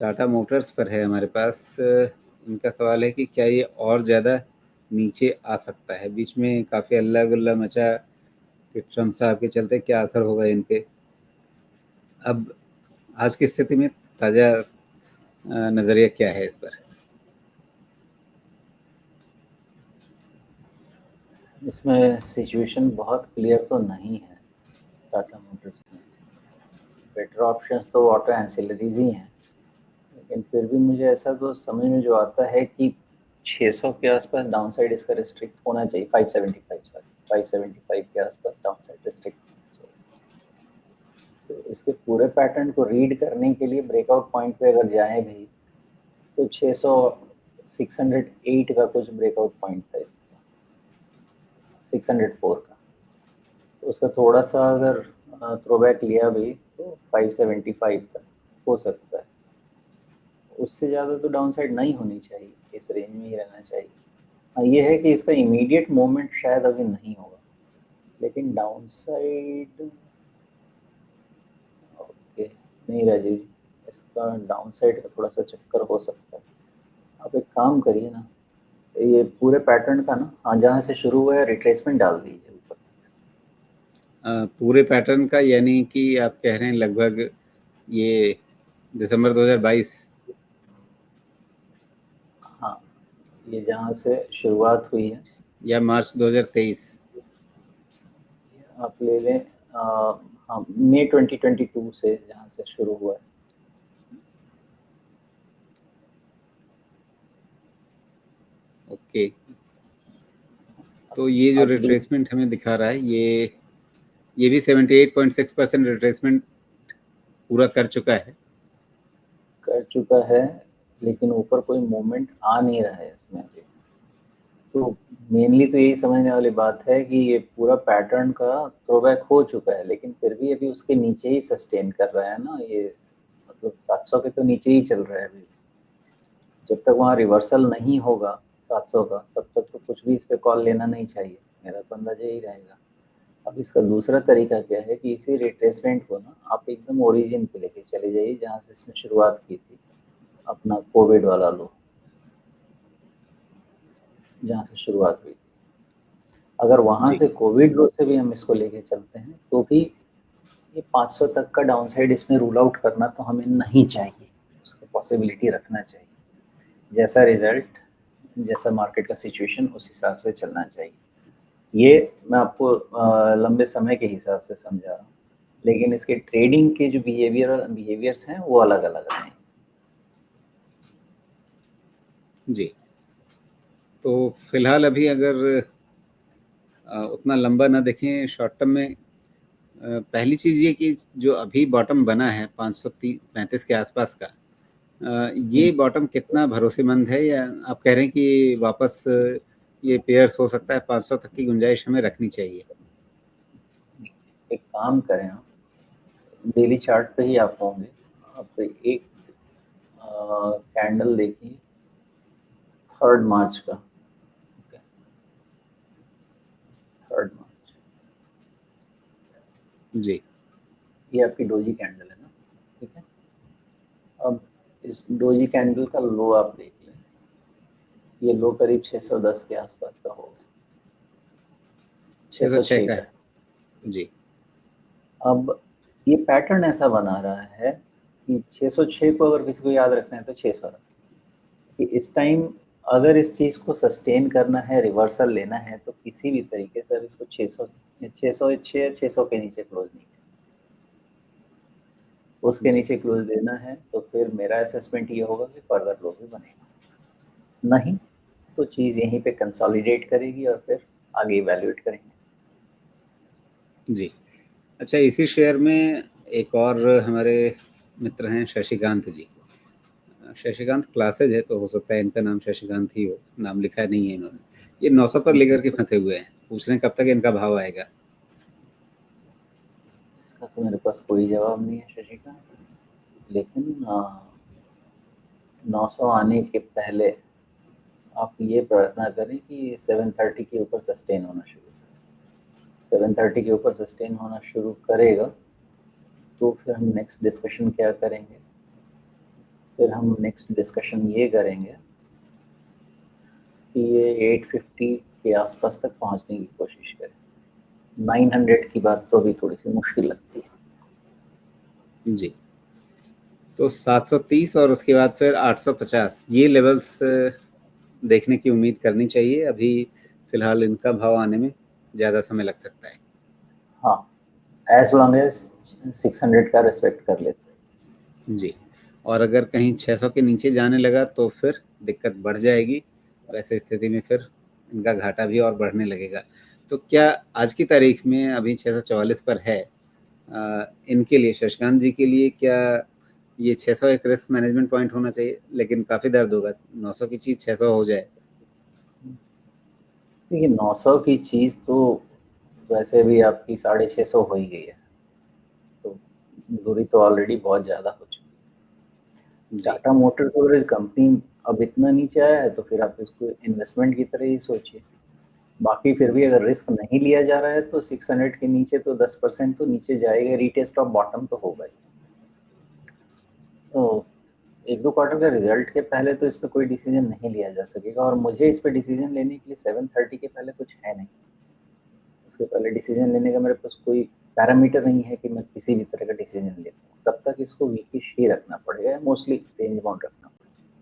Tata Motors पर है हमारे पास। इनका सवाल है कि क्या ये और ज़्यादा नीचे आ सकता है? बीच में काफ़ी हल्ला गुल्ला मचा कि ट्रम्प साहब के चलते क्या असर होगा इन पे। अब आज की स्थिति में ताज़ा नज़रिया क्या है इस पर? इसमें सिचुएशन बहुत क्लियर तो नहीं है टाटा मोटर्स में। बेटर ऑप्शंस तो ऑटो एंसिलरीज ही हैं, लेकिन फिर भी मुझे ऐसा तो समझ में जो आता है कि 600 के आसपास डाउनसाइड इसका रिस्ट्रिक्ट होना चाहिए। 575 के आसपास डाउनसाइड रिस्ट्रिक्ट होना चाहिए। तो इसके पूरे पैटर्न को रीड करने के लिए ब्रेकआउट पॉइंट पे अगर जाए भी तो 600 608 का कुछ ब्रेकआउट पॉइंट था इसका, 604 का। तो उसका थोड़ा सा अगर थ्रोबैक लिया भी तो 575 तक हो सकता है। उससे ज़्यादा तो डाउन साइड नहीं होनी चाहिए, इस रेंज में ही रहना चाहिए। हाँ, ये है कि इसका इमीडिएट मूवमेंट शायद अभी नहीं होगा, लेकिन डाउन साइड ओके नहीं राजीव जी, इसका डाउन साइड का थोड़ा सा चक्कर हो सकता है। आप एक काम करिए ना, ये पूरे पैटर्न का ना, हाँ, जहाँ से शुरू हुआ है रिट्रेसमेंट डाल दीजिए ऊपर। पूरे पैटर्न का यानी कि आप कह रहे हैं लगभग ये दिसंबर 2022? हाँ, ये जहाँ से शुरुआत हुई है या मार्च 2023? आप ले लें, हाँ, मई 2022 से जहाँ से शुरू हुआ है। ओके, तो ये जो आप रिट्रेसमेंट हमें दिखा रहा है, ये भी 78.6% रिट्रेसमेंट पूरा कर चुका है। कर चुका है, लेकिन ऊपर कोई मूवमेंट आ नहीं रहा है इसमें अभी। तो मेनली तो यही समझने वाली बात है कि ये पूरा पैटर्न का थ्रोबैक हो चुका है, लेकिन फिर भी अभी उसके नीचे ही सस्टेन कर रहा है ना ये, मतलब 700 के तो नीचे ही चल रहा है अभी। जब तक वहाँ रिवर्सल नहीं होगा 700 का, तब तक तो कुछ भी इस पे कॉल लेना नहीं चाहिए, मेरा तो अंदाजा यही रहेगा। अब इसका दूसरा तरीका क्या है कि इसी रिट्रेसमेंट को ना आप एकदम ओरिजिन पे लेके चले जाइए, जहाँ से इसने शुरुआत की थी, अपना कोविड वाला लो, जहाँ से शुरुआत हुई थी। अगर वहाँ जी, से कोविड लो से भी हम इसको लेके चलते हैं तो भी ये 500 तक का डाउनसाइड इसमें रूल आउट करना तो हमें नहीं चाहिए, उसका पॉसिबिलिटी रखना चाहिए। जैसा रिजल्ट, जैसा मार्केट का सिचुएशन, उस हिसाब से चलना चाहिए। ये मैं आपको लंबे समय के हिसाब से समझा रहा हूँ, लेकिन इसके ट्रेडिंग के जो बिहेवियर्स हैं वो अलग अलग हैं। जी। तो फिलहाल अभी अगर उतना लंबा ना देखें शॉर्ट टर्म में, पहली चीज़ ये कि जो अभी बॉटम बना है 535 के आसपास का, ये बॉटम कितना भरोसेमंद है, या आप कह रहे हैं कि वापस ये पेयर्स हो सकता है, 500 तक की गुंजाइश हमें रखनी चाहिए? एक काम करें, आप डेली चार्ट पे ही आप होंगे, आप एक कैंडल देखिए 3 मार्च का, 3 मार्च, जी, ये आपकी डोजी कैंडल है ना, ठीक है। अब इस डोजी कैंडल का लो आप देख लें, ये लो करीब 610 के आसपास का होगा, 606 606 का का। है। जी, अब ये पैटर्न ऐसा बना रहा है कि 606 को अगर किसी को याद रखना है तो 600 रखें, कि इस टाइम अगर इस चीज़ को सस्टेन करना है, रिवर्सल लेना है, तो किसी भी तरीके से अब इसको 606 के नीचे क्लोज नहीं, उसके जी, नीचे क्लोज देना है तो फिर मेरा असेसमेंट ये होगा कि फर्दर लो भी बनेगा, नहीं तो चीज़ यहीं पे कंसोलिडेट करेगी और फिर आगे इवैल्यूएट करेंगे। जी। अच्छा, इसी शेयर में एक और हमारे मित्र हैं शशिकांत जी। शशिकांत क्लासेज है, तो हो सकता है इनका नाम शशिकांत ही हो, नाम लिखा नहीं है इन्होंने। ये 900 पर लेकर के फंसे हुए हैं, पूछ रहे हैं कब तक इनका भाव आएगा। इसका तो मेरे पास कोई जवाब नहीं है शशिकांत, लेकिन 900 आने के पहले आप ये प्रार्थना करें कि 730 के ऊपर सस्टेन होना शुरू करे। 730 के ऊपर सस्टेन होना शुरू करेगा तो फिर हम नेक्स्ट डिस्कशन क्या करेंगे, फिर हम नेक्स्ट डिस्कशन ये करेंगे कि ये 850 के आसपास तक पहुंचने की कोशिश करें। 900 की बात तो अभी थोड़ी सी मुश्किल लगती है जी। तो 730 और उसके बाद फिर 850 ये लेवल्स देखने की उम्मीद करनी चाहिए। अभी फिलहाल इनका भाव आने में ज़्यादा समय लग सकता है। हाँ, एज लॉन्ग एज 600 का रिस्पेक्ट कर लेते जी, और अगर कहीं 600 के नीचे जाने लगा तो फिर दिक्कत बढ़ जाएगी। वैसे स्थिति में फिर इनका घाटा भी और बढ़ने लगेगा। तो क्या आज की तारीख में अभी 644 पर है, इनके लिए शशकांत जी के लिए क्या ये 600 एक रिस्क मैनेजमेंट पॉइंट होना चाहिए? लेकिन काफ़ी दर्द होगा, 900 की चीज़ 600 हो जाए। देखिए 900 की चीज़ तो वैसे भी आपकी 650 हो ही गई है, तो दूरी तो ऑलरेडी बहुत ज़्यादा हो चुकी है। जी। टाटा मोटर्स वगैरह कंपनी अब इतना नीचे आया है तो फिर आप इसको इन्वेस्टमेंट की तरह ही सोचिए। बाकी फिर भी अगर रिस्क नहीं लिया जा रहा है तो 600 के नीचे तो 10% तो नीचे जाएगा, रीटेस्ट ऑफ बॉटम तो होगा ही। तो 1-2 क्वार्टर का रिजल्ट के पहले तो इस पे कोई डिसीजन नहीं लिया जा सकेगा, और मुझे इस पे डिसीजन लेने के लिए 730 के पहले कुछ है नहीं। उसके पहले डिसीजन लेने का मेरे पास कोई पैरामीटर नहीं है कि मैं किसी भी तरह का डिसीजन ले पाऊँ। तब तक इसको वीकिश ही रखना पड़ेगा, मोस्टली रेंज बाउंड रखना पड़ेगा।